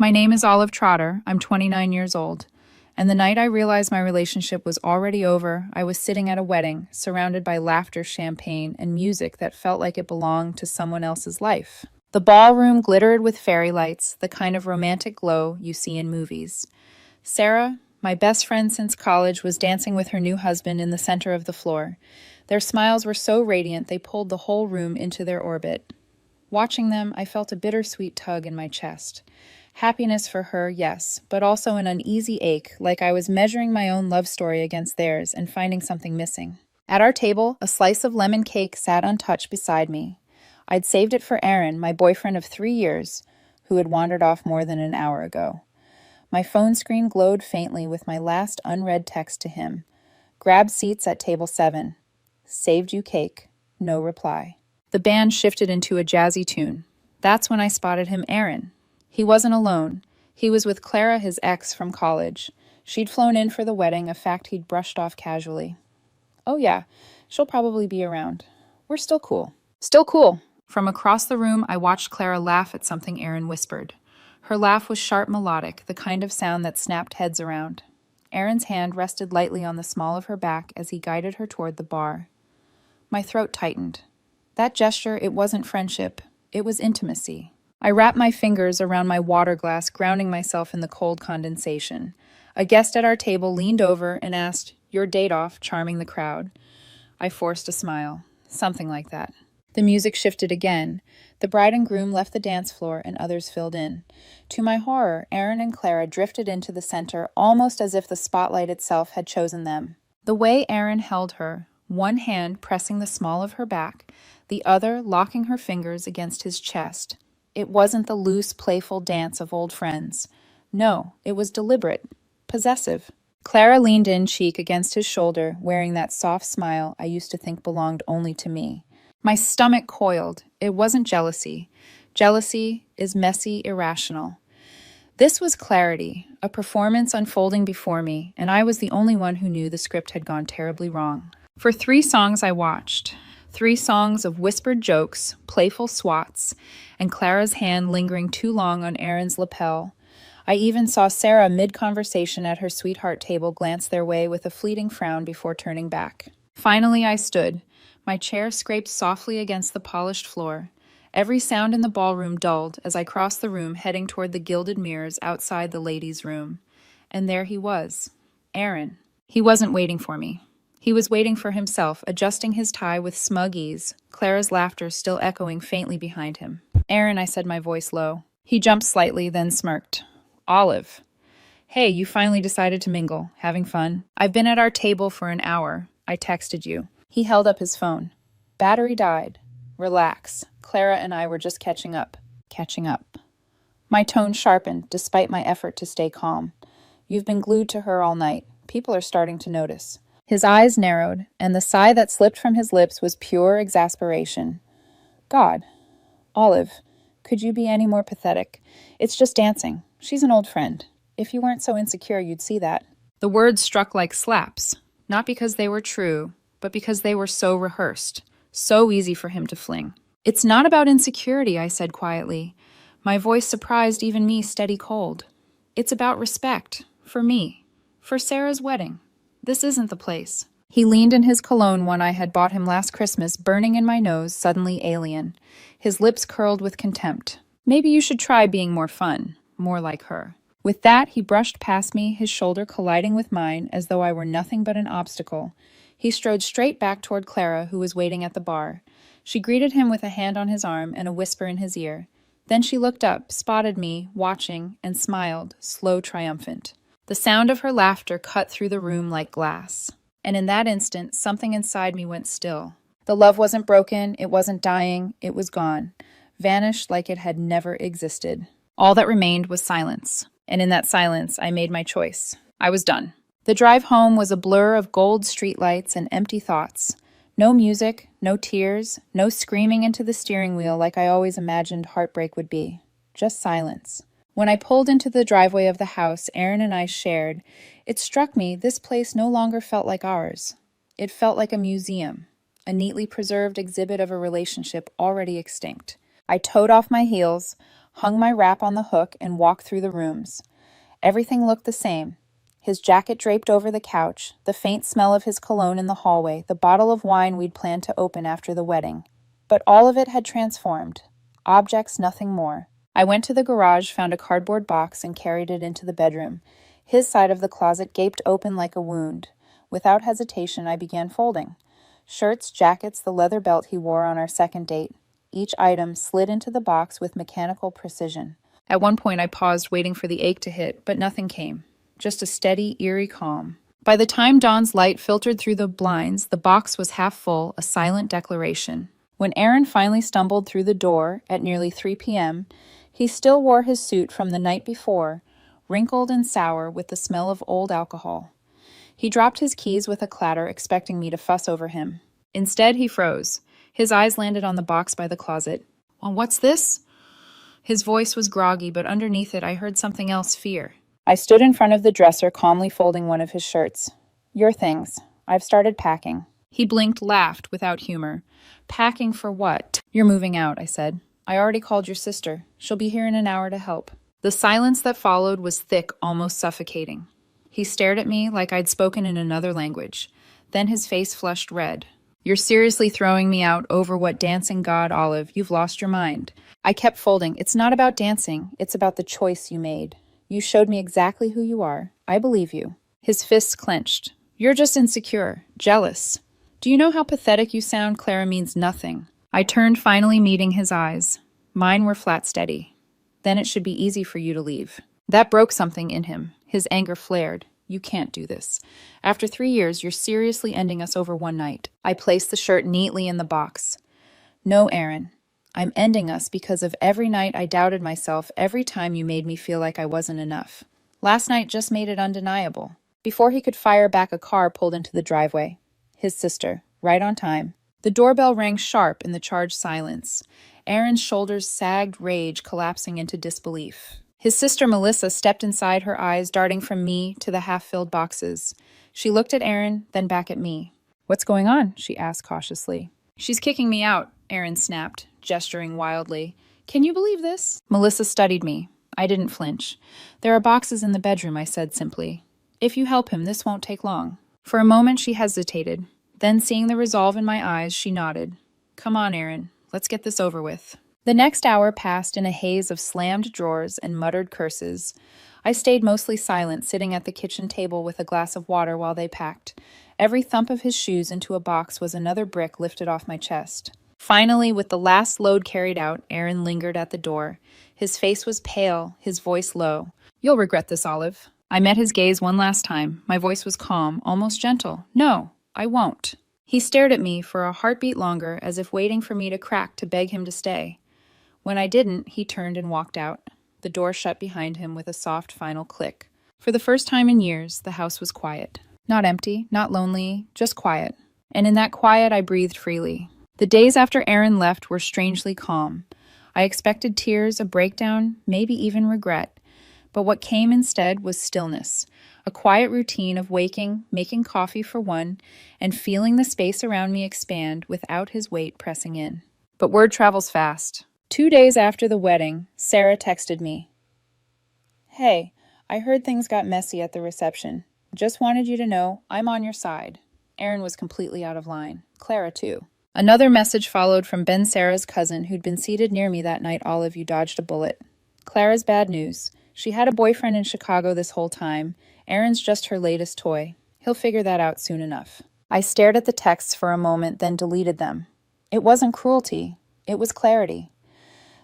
My name is Olive Trotter. I'm 29 years old. And the night I realized my relationship was already over, I was sitting at a wedding, surrounded by laughter, champagne, and music that felt like it belonged to someone else's life. The ballroom glittered with fairy lights, the kind of romantic glow you see in movies. Sarah, my best friend since college, was dancing with her new husband in the center of the floor. Their smiles were so radiant they pulled the whole room into their orbit. Watching them, I felt a bittersweet tug in my chest. Happiness for her, yes, but also an uneasy ache, like I was measuring my own love story against theirs and finding something missing. At our table, a slice of lemon cake sat untouched beside me. I'd saved it for Aaron, my boyfriend of 3 years, who had wandered off more than an hour ago. My phone screen glowed faintly with my last unread text to him. Grab seats at table 7. Saved you cake. No reply. The band shifted into a jazzy tune. That's when I spotted him, Aaron. He wasn't alone. He was with Clara, his ex from college. She'd flown in for the wedding, a fact he'd brushed off casually. Oh yeah, she'll probably be around. We're still cool. Still cool. From across the room, I watched Clara laugh at something Aaron whispered. Her laugh was sharp melodic, the kind of sound that snapped heads around. Aaron's hand rested lightly on the small of her back as he guided her toward the bar. My throat tightened. That gesture, it wasn't friendship. It was intimacy. I wrapped my fingers around my water glass, grounding myself in the cold condensation. A guest at our table leaned over and asked, "Your date off," charming the crowd. I forced a smile. Something like that. The music shifted again. The bride and groom left the dance floor and others filled in. To my horror, Aaron and Clara drifted into the center, almost as if the spotlight itself had chosen them. The way Aaron held her, one hand pressing the small of her back, the other locking her fingers against his chest. It wasn't the loose, playful dance of old friends. No, it was deliberate, possessive. Clara leaned in, cheek against his shoulder, wearing that soft smile I used to think belonged only to me. My stomach coiled. It wasn't jealousy. Jealousy is messy, irrational. This was clarity, a performance unfolding before me, and I was the only one who knew the script had gone terribly wrong. For 3 songs I watched. 3 songs of whispered jokes, playful swats, and Clara's hand lingering too long on Aaron's lapel. I even saw Sarah mid-conversation at her sweetheart table glance their way with a fleeting frown before turning back. Finally I stood. My chair scraped softly against the polished floor. Every sound in the ballroom dulled as I crossed the room heading toward the gilded mirrors outside the ladies' room. And there he was, Aaron. He wasn't waiting for me. He was waiting for himself, adjusting his tie with smug ease, Clara's laughter still echoing faintly behind him. "Aaron," I said, my voice low. He jumped slightly, then smirked. "Olive." "Hey, you finally decided to mingle. Having fun?" "I've been at our table for an hour. I texted you." He held up his phone. "Battery died. Relax. Clara and I were just catching up." Catching up. My tone sharpened, despite my effort to stay calm. "You've been glued to her all night. People are starting to notice." His eyes narrowed, and the sigh that slipped from his lips was pure exasperation. "God. Olive, could you be any more pathetic? It's just dancing. She's an old friend. If you weren't so insecure, you'd see that." The words struck like slaps, not because they were true, but because they were so rehearsed, so easy for him to fling. "It's not about insecurity," I said quietly. My voice surprised even me steady cold. "It's about respect. For me. For Sarah's wedding. This isn't the place." He leaned in his cologne, one I had bought him last Christmas, burning in my nose, suddenly alien. His lips curled with contempt. "Maybe you should try being more fun, more like her." With that, he brushed past me, his shoulder colliding with mine as though I were nothing but an obstacle. He strode straight back toward Clara, who was waiting at the bar. She greeted him with a hand on his arm and a whisper in his ear. Then she looked up, spotted me, watching, and smiled, slow, triumphant. The sound of her laughter cut through the room like glass. And in that instant, something inside me went still. The love wasn't broken, it wasn't dying, it was gone. Vanished like it had never existed. All that remained was silence. And in that silence, I made my choice. I was done. The drive home was a blur of gold streetlights and empty thoughts. No music, no tears, no screaming into the steering wheel like I always imagined heartbreak would be. Just silence. When I pulled into the driveway of the house Aaron and I shared, it struck me this place no longer felt like ours. It felt like a museum, a neatly preserved exhibit of a relationship already extinct. I towed off my heels, hung my wrap on the hook, and walked through the rooms. Everything looked the same. His jacket draped over the couch, the faint smell of his cologne in the hallway, the bottle of wine we'd planned to open after the wedding. But all of it had transformed. Objects, nothing more. I went to the garage, found a cardboard box, and carried it into the bedroom. His side of the closet gaped open like a wound. Without hesitation, I began folding. Shirts, jackets, the leather belt he wore on our second date. Each item slid into the box with mechanical precision. At one point, I paused, waiting for the ache to hit, but nothing came. Just a steady, eerie calm. By the time dawn's light filtered through the blinds, the box was half full, a silent declaration. When Aaron finally stumbled through the door at nearly 3 p.m., he still wore his suit from the night before, wrinkled and sour with the smell of old alcohol. He dropped his keys with a clatter, expecting me to fuss over him. Instead, he froze. His eyes landed on the box by the closet. "Well, what's this?" His voice was groggy, but underneath it I heard something else, fear. I stood in front of the dresser, calmly folding one of his shirts. "Your things. I've started packing." He blinked, laughed, without humor. "Packing for what?" "You're moving out," I said. "I already called your sister. She'll be here in an hour to help." The silence that followed was thick, almost suffocating. He stared at me like I'd spoken in another language. Then his face flushed red. "You're seriously throwing me out over what dancing god, Olive? You've lost your mind." I kept folding. "It's not about dancing. It's about the choice you made. You showed me exactly who you are. I believe you." His fists clenched. "You're just insecure, jealous. Do you know how pathetic you sound? Clara means nothing." I turned, finally meeting his eyes. Mine were flat steady. "Then it should be easy for you to leave." That broke something in him. His anger flared. "You can't do this. After 3 years, you're seriously ending us over one night." I placed the shirt neatly in the box. "No, Aaron. I'm ending us because of every night I doubted myself, every time you made me feel like I wasn't enough. Last night just made it undeniable." Before he could fire back, a car pulled into the driveway. His sister, right on time. The doorbell rang sharp in the charged silence. Aaron's shoulders sagged, rage collapsing into disbelief. His sister Melissa stepped inside, her eyes darting from me to the half-filled boxes. She looked at Aaron, then back at me. "What's going on?" she asked cautiously. "She's kicking me out," Aaron snapped, gesturing wildly. "Can you believe this?" Melissa studied me. I didn't flinch. "There are boxes in the bedroom," I said simply. "If you help him, this won't take long." For a moment she hesitated. Then, seeing the resolve in my eyes, she nodded. "Come on, Aaron. Let's get this over with." The next hour passed in a haze of slammed drawers and muttered curses. I stayed mostly silent, sitting at the kitchen table with a glass of water while they packed. Every thump of his shoes into a box was another brick lifted off my chest. Finally, with the last load carried out, Aaron lingered at the door. His face was pale, his voice low. "You'll regret this, Olive." I met his gaze one last time. My voice was calm, almost gentle. "No, I won't." He stared at me for a heartbeat longer, as if waiting for me to crack to beg him to stay. When I didn't, he turned and walked out. The door shut behind him with a soft final click. For the first time in years, the house was quiet. Not empty, not lonely, just quiet. And in that quiet, I breathed freely. The days after Aaron left were strangely calm. I expected tears, a breakdown, maybe even regret. But what came instead was stillness, a quiet routine of waking, making coffee for one, and feeling the space around me expand without his weight pressing in. But word travels fast. 2 days after the wedding, Sarah texted me. "Hey, I heard things got messy at the reception. Just wanted you to know I'm on your side." Aaron was completely out of line. Clara, too. Another message followed from Ben Sarah's cousin, who'd been seated near me that night. "Olive, you dodged a bullet. Clara's bad news. She had a boyfriend in Chicago this whole time. Aaron's just her latest toy. He'll figure that out soon enough." I stared at the texts for a moment, then deleted them. It wasn't cruelty. It was clarity.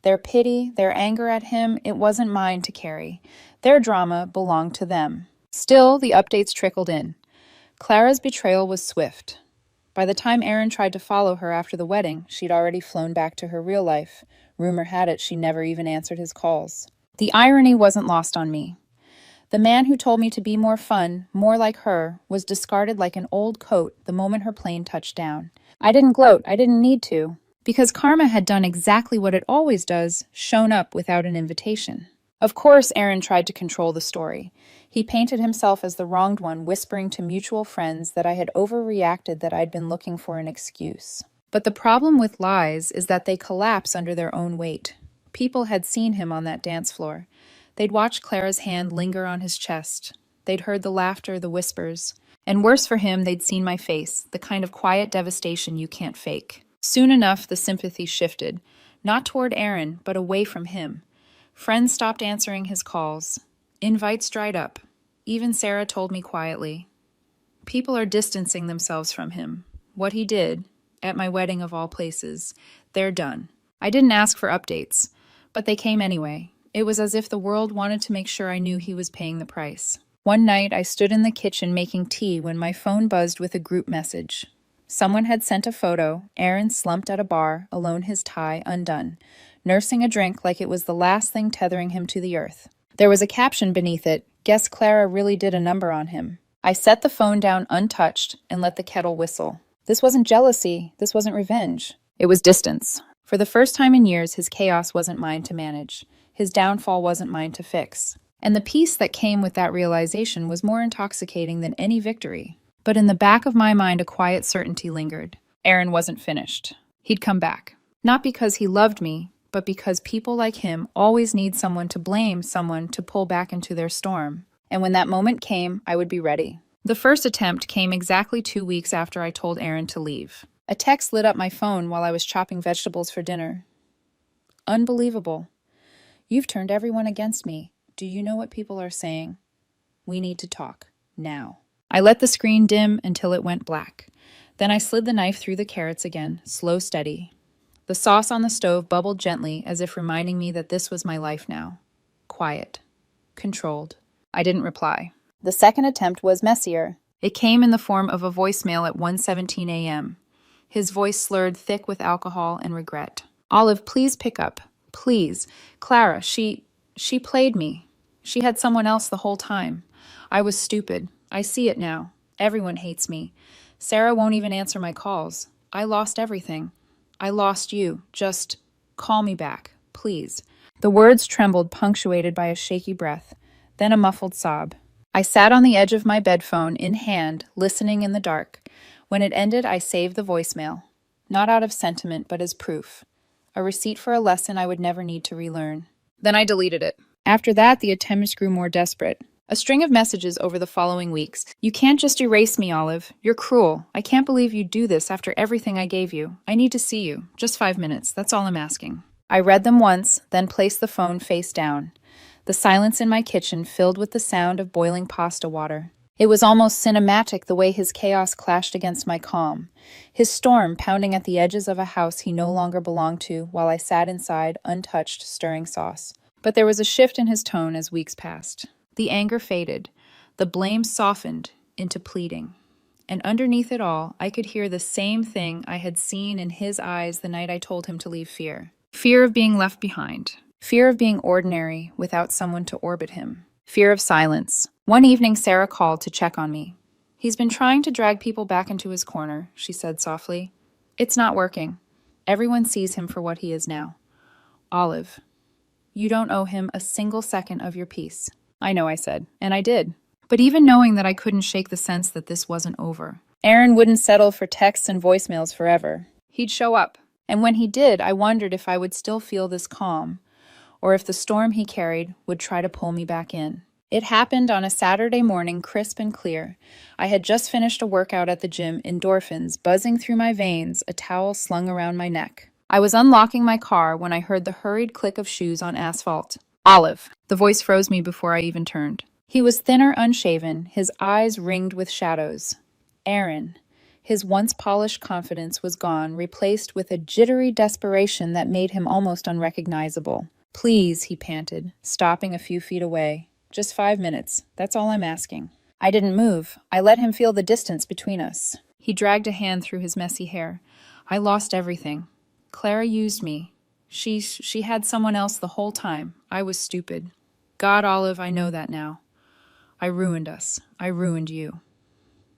Their pity, their anger at him, it wasn't mine to carry. Their drama belonged to them. Still, the updates trickled in. Clara's betrayal was swift. By the time Aaron tried to follow her after the wedding, she'd already flown back to her real life. Rumor had it she never even answered his calls. The irony wasn't lost on me. The man who told me to be more fun, more like her, was discarded like an old coat the moment her plane touched down. I didn't gloat. I didn't need to. Because karma had done exactly what it always does, shown up without an invitation. Of course, Aaron tried to control the story. He painted himself as the wronged one, whispering to mutual friends that I had overreacted, that I'd been looking for an excuse. But the problem with lies is that they collapse under their own weight. People had seen him on that dance floor. They'd watched Clara's hand linger on his chest. They'd heard the laughter, the whispers. And worse for him, they'd seen my face, the kind of quiet devastation you can't fake. Soon enough, the sympathy shifted. Not toward Aaron, but away from him. Friends stopped answering his calls. Invites dried up. Even Sarah told me quietly. People are distancing themselves from him. What he did, at my wedding of all places, they're done. I didn't ask for updates, but they came anyway. It was as if the world wanted to make sure I knew he was paying the price. One night, I stood in the kitchen making tea when my phone buzzed with a group message. Someone had sent a photo, Aaron slumped at a bar, alone, his tie undone, nursing a drink like it was the last thing tethering him to the earth. There was a caption beneath it, "Guess Clara really did a number on him." I set the phone down untouched and let the kettle whistle. This wasn't jealousy, this wasn't revenge. It was distance. For the first time in years, his chaos wasn't mine to manage. His downfall wasn't mine to fix. And the peace that came with that realization was more intoxicating than any victory. But in the back of my mind, a quiet certainty lingered. Aaron wasn't finished. He'd come back. Not because he loved me, but because people like him always need someone to blame, someone to pull back into their storm. And when that moment came, I would be ready. The first attempt came exactly 2 weeks after I told Aaron to leave. A text lit up my phone while I was chopping vegetables for dinner. Unbelievable. You've turned everyone against me. Do you know what people are saying? We need to talk. Now. I let the screen dim until it went black. Then I slid the knife through the carrots again, slow, steady. The sauce on the stove bubbled gently, as if reminding me that this was my life now. Quiet. Controlled. I didn't reply. The second attempt was messier. It came in the form of a voicemail at 1:17 a.m. His voice slurred thick with alcohol and regret. Olive, please pick up. Please. Clara, she played me. She had someone else the whole time. I was stupid. I see it now. Everyone hates me. Sarah won't even answer my calls. I lost everything. I lost you. Just call me back, please. The words trembled, punctuated by a shaky breath, then a muffled sob. I sat on the edge of my bed phone in hand, listening in the dark. When it ended, I saved the voicemail. Not out of sentiment, but as proof. A receipt for a lesson I would never need to relearn. Then I deleted it. After that, the attempts grew more desperate. A string of messages over the following weeks. You can't just erase me, Olive. You're cruel. I can't believe you'd do this after everything I gave you. I need to see you. Just 5 minutes. That's all I'm asking. I read them once, then placed the phone face down. The silence in my kitchen filled with the sound of boiling pasta water. It was almost cinematic the way his chaos clashed against my calm. His storm pounding at the edges of a house he no longer belonged to while I sat inside, untouched, stirring sauce. But there was a shift in his tone as weeks passed. The anger faded. The blame softened into pleading. And underneath it all, I could hear the same thing I had seen in his eyes the night I told him to leave fear. Fear of being left behind. Fear of being ordinary without someone to orbit him. Fear of silence. One evening, Sarah called to check on me. He's been trying to drag people back into his corner, she said softly. It's not working. Everyone sees him for what he is now. Olive, you don't owe him a single second of your peace. I know, I said, and I did. But even knowing that I couldn't shake the sense that this wasn't over. Aaron wouldn't settle for texts and voicemails forever. He'd show up. And when he did, I wondered if I would still feel this calm, or if the storm he carried would try to pull me back in. It happened on a Saturday morning, crisp and clear. I had just finished a workout at the gym, endorphins buzzing through my veins, a towel slung around my neck. I was unlocking my car when I heard the hurried click of shoes on asphalt. Olive. The voice froze me before I even turned. He was thinner, unshaven, his eyes ringed with shadows. Aaron. His once polished confidence was gone, replaced with a jittery desperation that made him almost unrecognizable. Please, he panted, stopping a few feet away. Just 5 minutes. That's all I'm asking. I didn't move. I let him feel the distance between us. He dragged a hand through his messy hair. I lost everything. Clara used me. She had someone else the whole time. I was stupid. God, Olive, I know that now. I ruined us. I ruined you.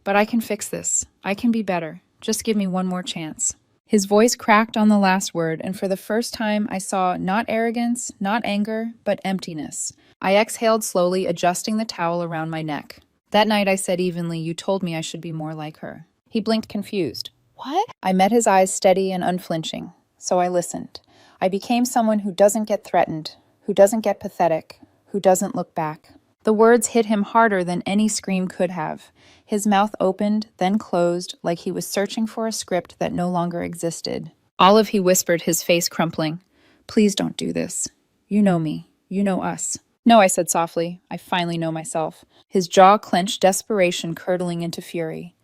But I can fix this. I can be better. Just give me one more chance. His voice cracked on the last word, and for the first time I saw not arrogance, not anger, but emptiness. I exhaled slowly, adjusting the towel around my neck. That night I said evenly, you told me I should be more like her. He blinked confused. What? I met his eyes steady and unflinching, so I listened. I became someone who doesn't get threatened, who doesn't get pathetic, who doesn't look back. The words hit him harder than any scream could have. His mouth opened, then closed, like he was searching for a script that no longer existed. Olive, he whispered, his face crumpling. Please don't do this. You know me. You know us. No, I said softly. I finally know myself. His jaw clenched, desperation curdling into fury.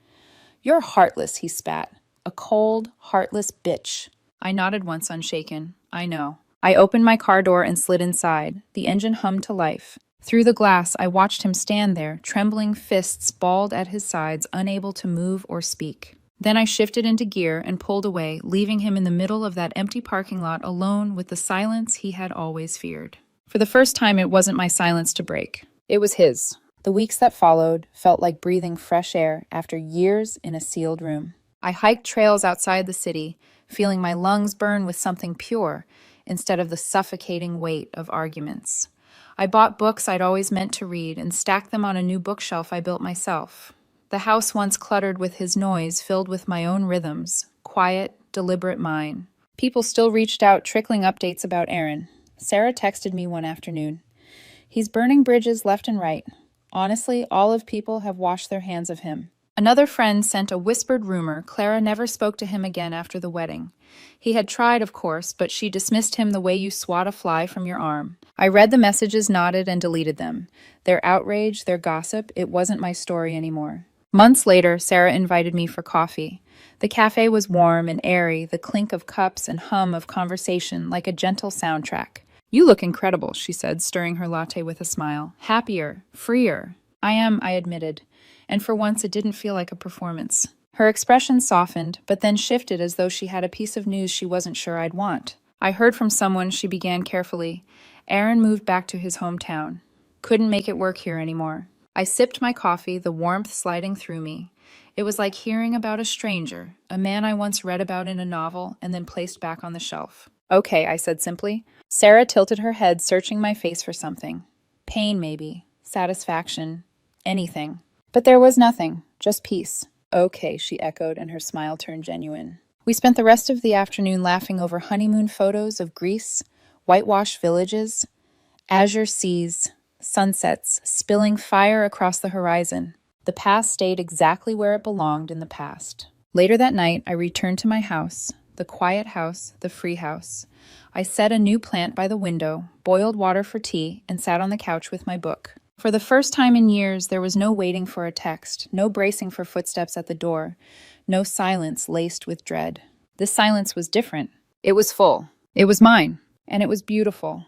You're heartless, he spat. A cold, heartless bitch. I nodded once, unshaken. I know. I opened my car door and slid inside. The engine hummed to life. Through the glass, I watched him stand there, trembling fists balled at his sides, unable to move or speak. Then I shifted into gear and pulled away, leaving him in the middle of that empty parking lot alone with the silence he had always feared. For the first time, it wasn't my silence to break. It was his. The weeks that followed felt like breathing fresh air after years in a sealed room. I hiked trails outside the city, feeling my lungs burn with something pure instead of the suffocating weight of arguments. I bought books I'd always meant to read and stacked them on a new bookshelf I built myself. The house once cluttered with his noise filled with my own rhythms, quiet, deliberate mine. People still reached out, trickling updates about Aaron. Sarah texted me one afternoon. He's burning bridges left and right. Honestly, all of people have washed their hands of him. Another friend sent a whispered rumor Clara never spoke to him again after the wedding. He had tried, of course, but she dismissed him the way you swat a fly from your arm. I read the messages, nodded, and deleted them. Their outrage, their gossip, it wasn't my story anymore. Months later, Sarah invited me for coffee. The cafe was warm and airy, the clink of cups and hum of conversation like a gentle soundtrack. You look incredible, she said, stirring her latte with a smile. Happier, freer. I am, I admitted, and for once it didn't feel like a performance. Her expression softened, but then shifted as though she had a piece of news she wasn't sure I'd want. I heard from someone, she began carefully. Aaron moved back to his hometown. Couldn't make it work here anymore. I sipped my coffee, the warmth sliding through me. It was like hearing about a stranger, a man I once read about in a novel and then placed back on the shelf. Okay, I said simply. Sarah tilted her head, searching my face for something. Pain, maybe. Satisfaction. Anything. But there was nothing. Just peace. Okay, she echoed, and her smile turned genuine. We spent the rest of the afternoon laughing over honeymoon photos of Greece, whitewashed villages, azure seas, sunsets, spilling fire across the horizon. The past stayed exactly where it belonged in the past. Later that night, I returned to my house, the quiet house, the free house. I set a new plant by the window, boiled water for tea, and sat on the couch with my book. For the first time in years, there was no waiting for a text, no bracing for footsteps at the door, no silence laced with dread. This silence was different. It was full. It was mine. And it was beautiful.